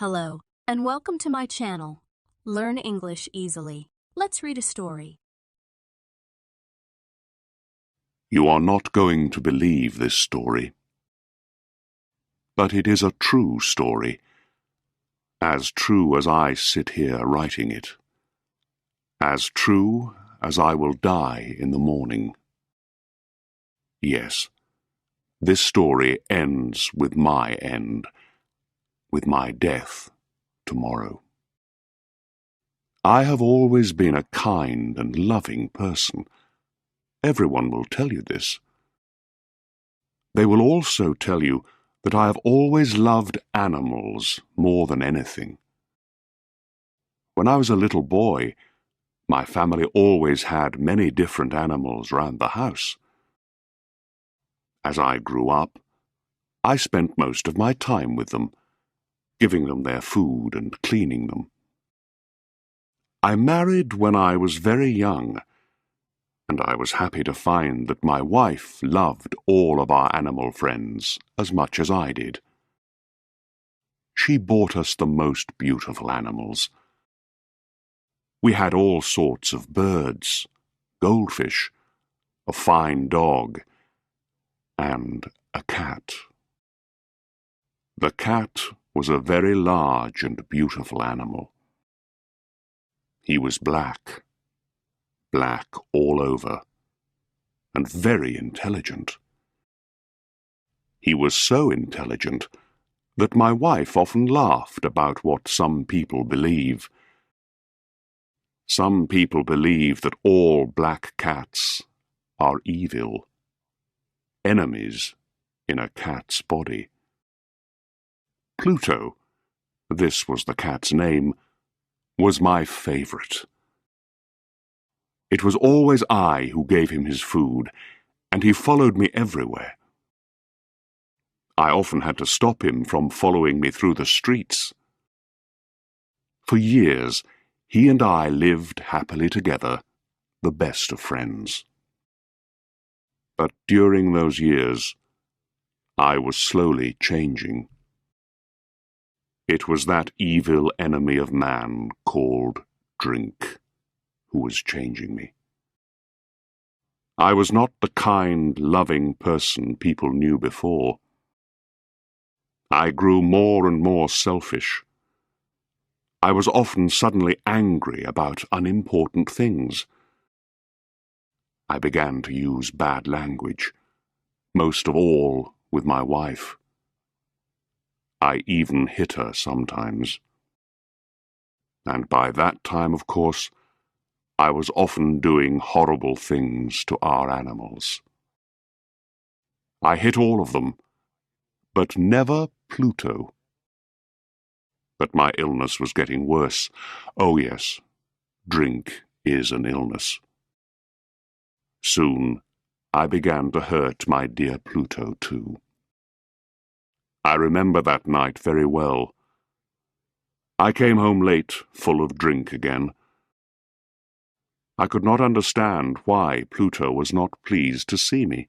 Hello, and welcome to my channel. Learn English easily. Let's read a story. You are not going to believe this story, but it is a true story, as true as I sit here writing it, as true as I will die in the morning. Yes, this story ends with my end, with my death tomorrow. I have always been a kind and loving person. Everyone will tell you this. They will also tell you that I have always loved animals more than anything. When I was a little boy, my family always had many different animals round the house. As I grew up, I spent most of my time with them, giving them their food and cleaning them. I married when I was very young, and I was happy to find that my wife loved all of our animal friends as much as I did. She bought us the most beautiful animals. We had all sorts of birds, goldfish, a fine dog, and a cat. The cat was a very large and beautiful animal. He was black all over, and very intelligent. He was so intelligent that my wife often laughed about what some people believe. Some people believe that all black cats are evil, enemies in a cat's body. Pluto, this was the cat's name, was my favorite. It was always I who gave him his food, and he followed me everywhere. I often had to stop him from following me through the streets. For years, he and I lived happily together, the best of friends. But during those years, I was slowly changing. It was that evil enemy of man called drink who was changing me. I was not the kind, loving person people knew before. I grew more and more selfish. I was often suddenly angry about unimportant things. I began to use bad language, most of all with my wife. I even hit her sometimes. And by that time, of course, I was often doing horrible things to our animals. I hit all of them, but never Pluto. But my illness was getting worse. Oh yes, drink is an illness. Soon, I began to hurt my dear Pluto too. I remember that night very well. I came home late, full of drink again. I could not understand why Pluto was not pleased to see me.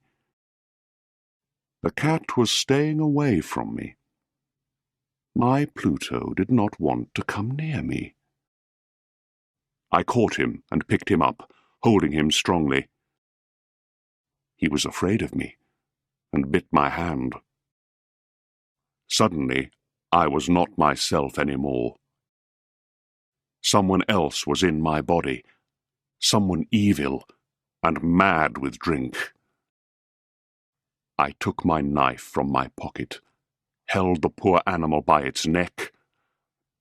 The cat was staying away from me. My Pluto did not want to come near me. I caught him and picked him up, holding him strongly. He was afraid of me, and bit my hand. Suddenly, I was not myself any more. Someone else was in my body, someone evil and mad with drink. I took my knife from my pocket, held the poor animal by its neck,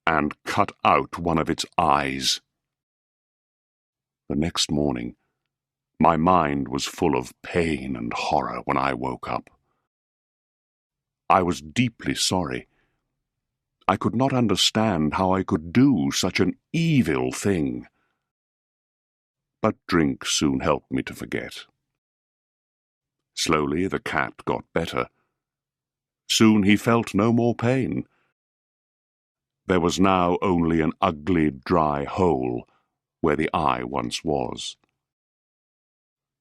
and cut out one of its eyes. The next morning, my mind was full of pain and horror when I woke up. I was deeply sorry. I could not understand how I could do such an evil thing. But drink soon helped me to forget. Slowly the cat got better. Soon he felt no more pain. There was now only an ugly, dry hole where the eye once was.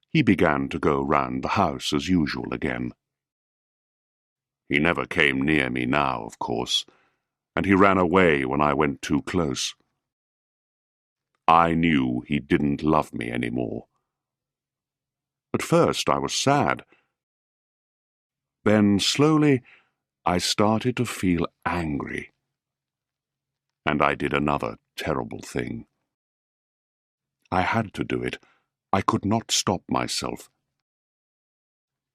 He began to go round the house as usual again. He never came near me now, of course. and he ran away when I went too close. I knew he didn't love me anymore. At first I was sad. Then slowly I started to feel angry. And I did another terrible thing. I had to do it. I could not stop myself.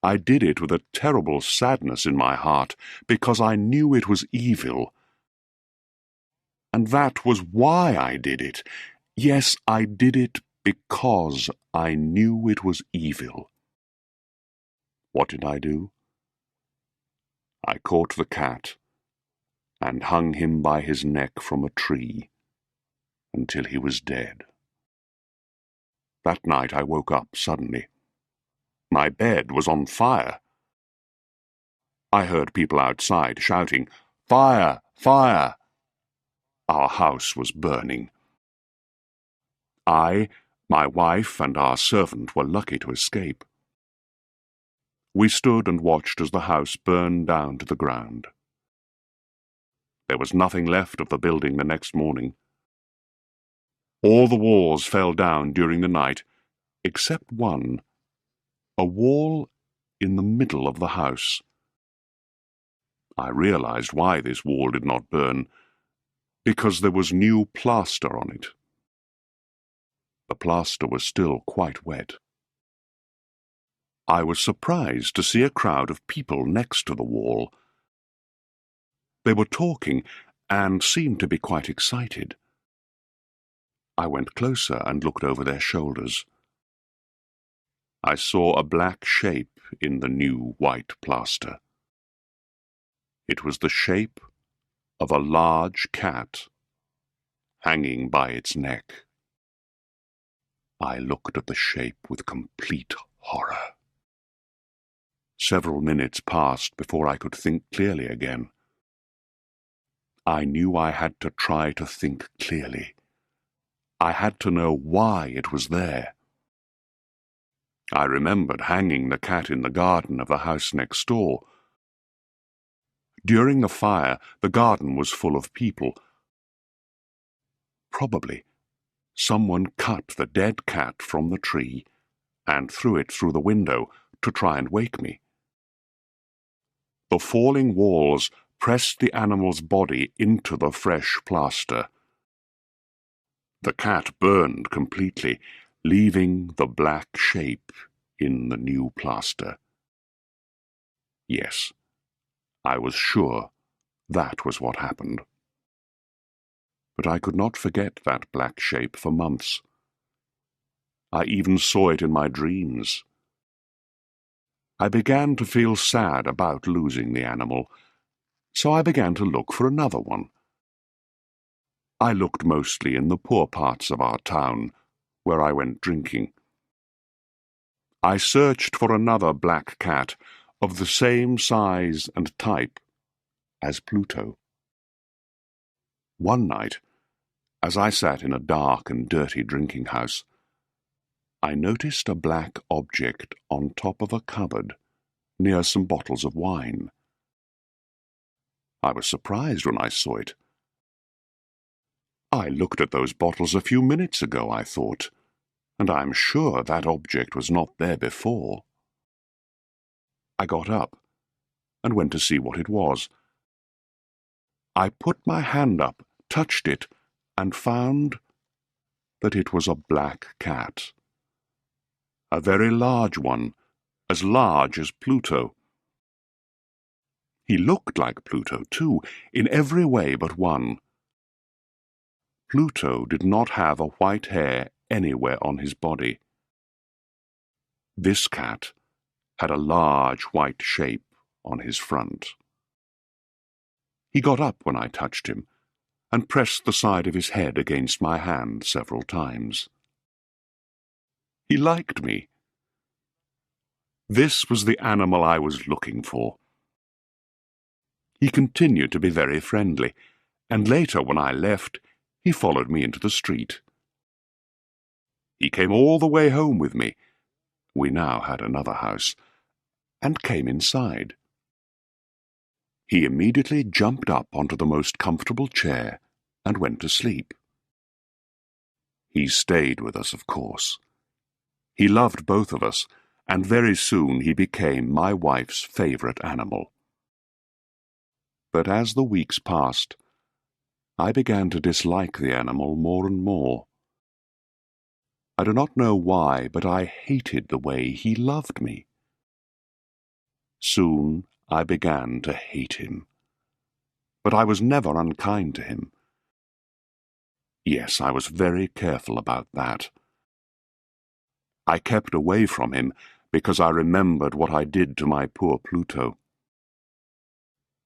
I did it with a terrible sadness in my heart, because I knew it was evil. And that was why I did it. Yes, I did it because I knew it was evil. What did I do? I caught the cat and hung him by his neck from a tree until he was dead. That night I woke up suddenly. My bed was on fire. I heard people outside shouting, "Fire! Fire!" Our house was burning. I, my wife, and our servant were lucky to escape. We stood and watched as the house burned down to the ground. There was nothing left of the building the next morning. All the walls fell down during the night, except one, a wall in the middle of the house. I realized why this wall did not burn, because there was new plaster on it. The plaster was still quite wet. I was surprised to see a crowd of people next to the wall. They were talking and seemed to be quite excited. I went closer and looked over their shoulders. I saw a black shape in the new white plaster. It was the shape of a large cat hanging by its neck. I looked at the shape with complete horror. Several minutes passed before I could think clearly again. I knew I had to try to think clearly. I had to know why it was there. I remembered hanging the cat in the garden of the house next door. During the fire, the garden was full of people. Probably someone cut the dead cat from the tree and threw it through the window to try and wake me. The falling walls pressed the animal's body into the fresh plaster. The cat burned completely, leaving the black shape in the new plaster. Yes, I was sure that was what happened. But I could not forget that black shape for months. I even saw it in my dreams. I began to feel sad about losing the animal, so I began to look for another one. I looked mostly in the poor parts of our town, where I went drinking. I searched for another black cat of the same size and type as Pluto. One night, as I sat in a dark and dirty drinking house, I noticed a black object on top of a cupboard near some bottles of wine. I was surprised when I saw it. I looked at those bottles a few minutes ago, I thought, and I'm sure that object was not there before. I got up and went to see what it was. I put my hand up, touched it, and found that it was a black cat. A very large one, as large as Pluto. He looked like Pluto, too, in every way but one. Pluto did not have a white hair anywhere on his body. This cat had a large white shape on his front. He got up when I touched him, and pressed the side of his head against my hand several times. He liked me. This was the animal I was looking for. He continued to be very friendly, and later, when I left, he followed me into the street. He came all the way home with me. We now had another house, and came inside. He immediately jumped up onto the most comfortable chair and went to sleep. He stayed with us, of course. He loved both of us, and very soon he became my wife's favorite animal. But as the weeks passed, I began to dislike the animal more and more. I do not know why, but I hated the way he loved me. Soon I began to hate him. But I was never unkind to him. Yes, I was very careful about that. I kept away from him because I remembered what I did to my poor Pluto.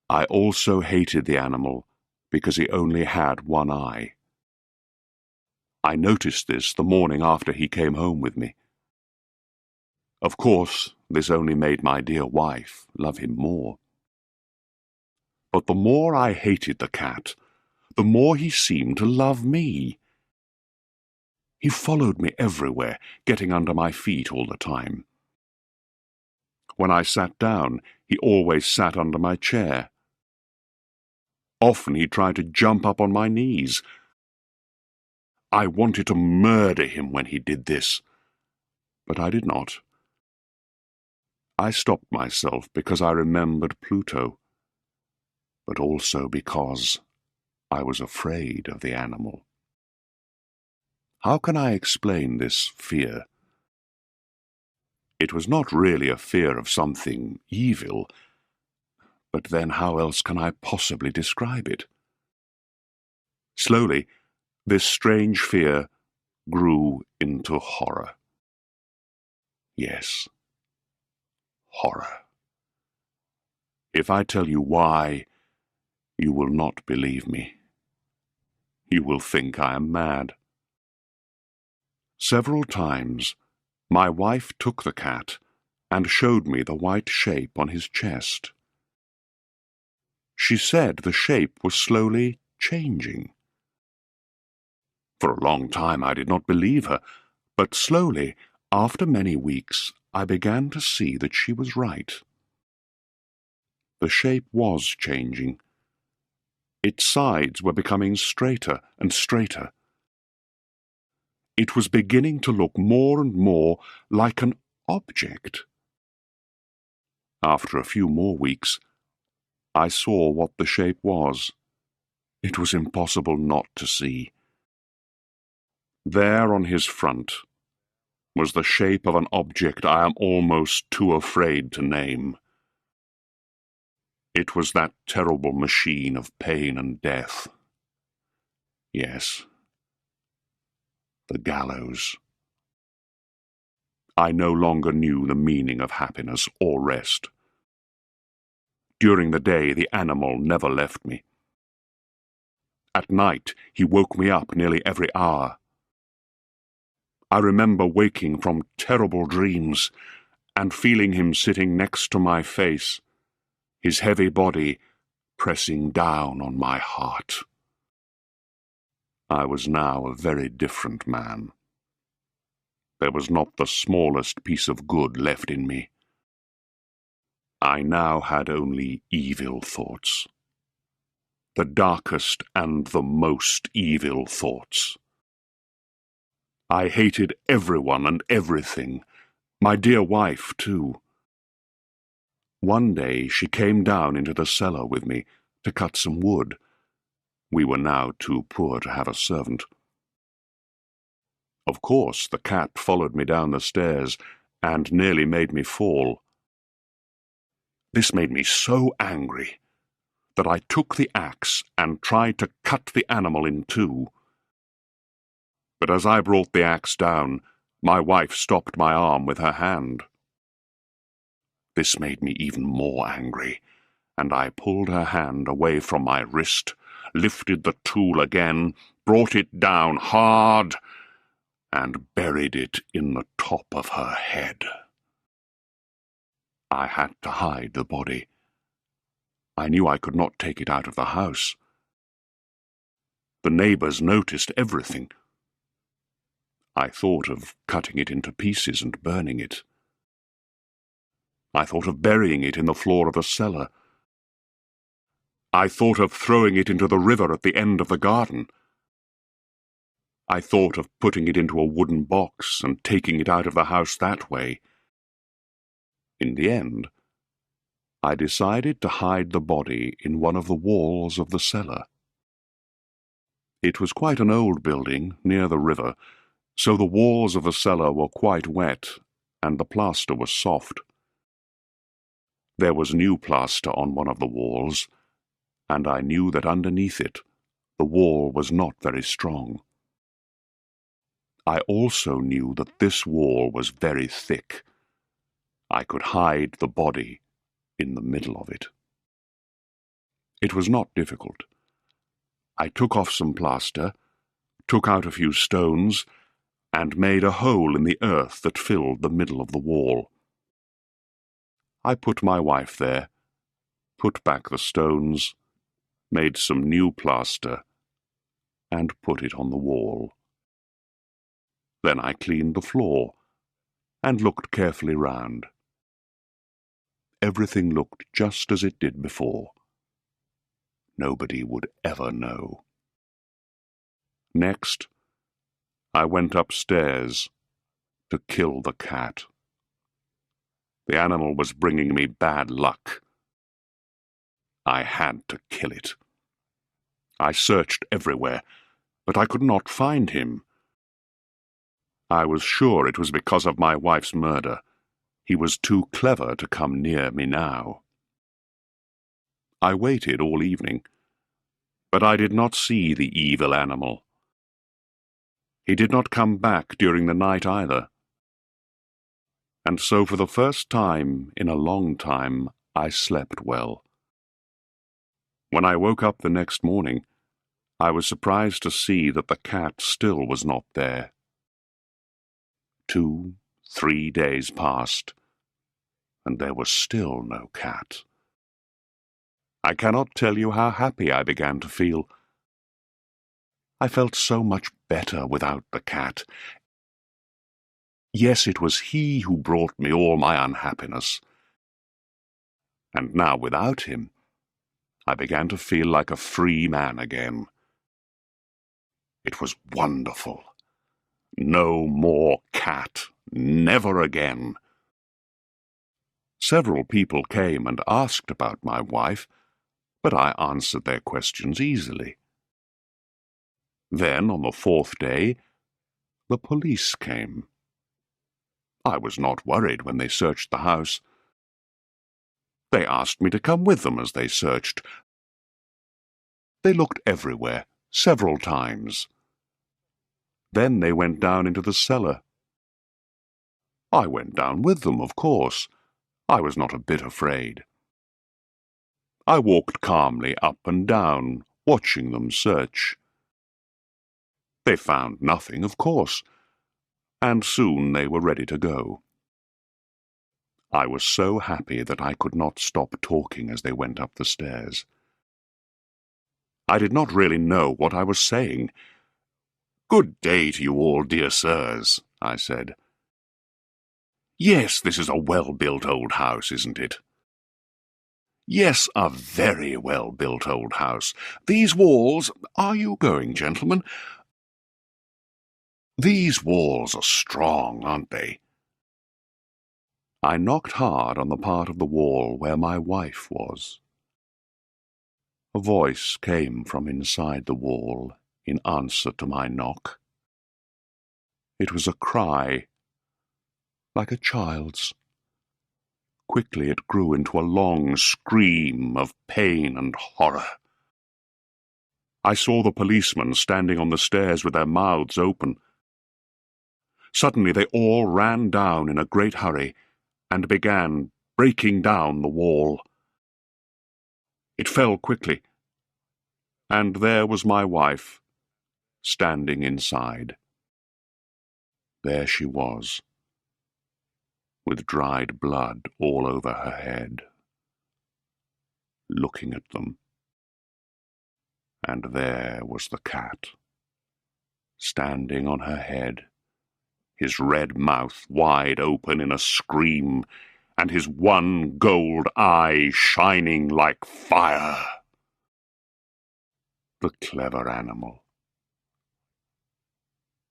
I also hated the animal because he only had one eye. I noticed this the morning after he came home with me. Of course, this only made my dear wife love him more. But the more I hated the cat, the more he seemed to love me. He followed me everywhere, getting under my feet all the time. When I sat down, he always sat under my chair. Often he tried to jump up on my knees. I wanted to murder him when he did this, but I did not. I stopped myself because I remembered Pluto, but also because I was afraid of the animal. How can I explain this fear? It was not really a fear of something evil, but then how else can I possibly describe it? Slowly, this strange fear grew into horror. Yes, horror. If I tell you why, you will not believe me. You will think I am mad. Several times, my wife took the cat and showed me the white shape on his chest. She said the shape was slowly changing. For a long time I did not believe her, but slowly, after many weeks, I began to see that she was right. The shape was changing. Its sides were becoming straighter and straighter. It was beginning to look more and more like an object. After a few more weeks, I saw what the shape was. It was impossible not to see. There on his front was the shape of an object I am almost too afraid to name. It was that terrible machine of pain and death. Yes, the gallows. I no longer knew the meaning of happiness or rest. During the day, the animal never left me. At night, he woke me up nearly every hour. I remember waking from terrible dreams and feeling him sitting next to my face, his heavy body pressing down on my heart. I was now a very different man. There was not the smallest piece of good left in me. I now had only evil thoughts. The darkest and the most evil thoughts. I hated everyone and everything, my dear wife, too. One day she came down into the cellar with me to cut some wood. We were now too poor to have a servant. Of course, the cat followed me down the stairs and nearly made me fall. This made me so angry that I took the axe and tried to cut the animal in two. But as I brought the axe down, my wife stopped my arm with her hand. This made me even more angry, and I pulled her hand away from my wrist, lifted the tool again, brought it down hard, and buried it in the top of her head. I had to hide the body. I knew I could not take it out of the house. The neighbors noticed everything. I thought of cutting it into pieces and burning it. I thought of burying it in the floor of the cellar. I thought of throwing it into the river at the end of the garden. I thought of putting it into a wooden box and taking it out of the house that way. In the end, I decided to hide the body in one of the walls of the cellar. It was quite an old building near the river, so the walls of the cellar were quite wet and the plaster was soft. There was new plaster on one of the walls, and I knew that underneath it the wall was not very strong. I also knew that this wall was very thick. I could hide the body in the middle of it. It was not difficult. I took off some plaster, took out a few stones, and made a hole in the earth that filled the middle of the wall. I put my wife there, put back the stones, made some new plaster, and put it on the wall. Then I cleaned the floor and looked carefully round. Everything looked just as it did before. Nobody would ever know. Next, I went upstairs to kill the cat. The animal was bringing me bad luck. I had to kill it. I searched everywhere, but I could not find him. I was sure it was because of my wife's murder. He was too clever to come near me now. I waited all evening, but I did not see the evil animal. He did not come back during the night either. And so for the first time in a long time, I slept well. When I woke up the next morning, I was surprised to see that the cat still was not there. 2, 3 days passed, and there was still no cat. I cannot tell you how happy I began to feel. I felt so much better without the cat. Yes, it was he who brought me all my unhappiness. And now without him, I began to feel like a free man again. It was wonderful. No more cat, never again. Several people came and asked about my wife, but I answered their questions easily. Then, on the 4th day, the police came. I was not worried when they searched the house. They asked me to come with them as they searched. They looked everywhere, several times. Then they went down into the cellar. I went down with them, of course. I was not a bit afraid. I walked calmly up and down, watching them search. They found nothing, of course, and soon they were ready to go. I was so happy that I could not stop talking as they went up the stairs. I did not really know what I was saying. "Good day to you all, dear sirs," I said. "Yes, this is a well-built old house, isn't it?" "Yes, a very well-built old house. These walls— Are you going, gentlemen? These walls are strong, aren't they?" I knocked hard on the part of the wall where my wife was. A voice came from inside the wall in answer to my knock. It was a cry, like a child's. Quickly it grew into a long scream of pain and horror. I saw the policemen standing on the stairs with their mouths open. Suddenly they all ran down in a great hurry and began breaking down the wall. It fell quickly, and there was my wife, standing inside. There she was, with dried blood all over her head, looking at them. And there was the cat, standing on her head, his red mouth wide open in a scream, and his one gold eye shining like fire. The clever animal.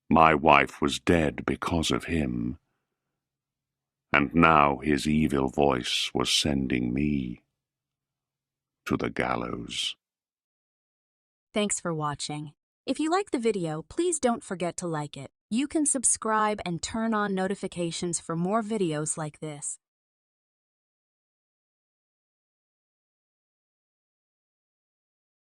My wife was dead because of him, and now his evil voice was sending me to the gallows. Thanks for watching. If you like the video, please don't forget to like it. You can subscribe and turn on notifications for more videos like this.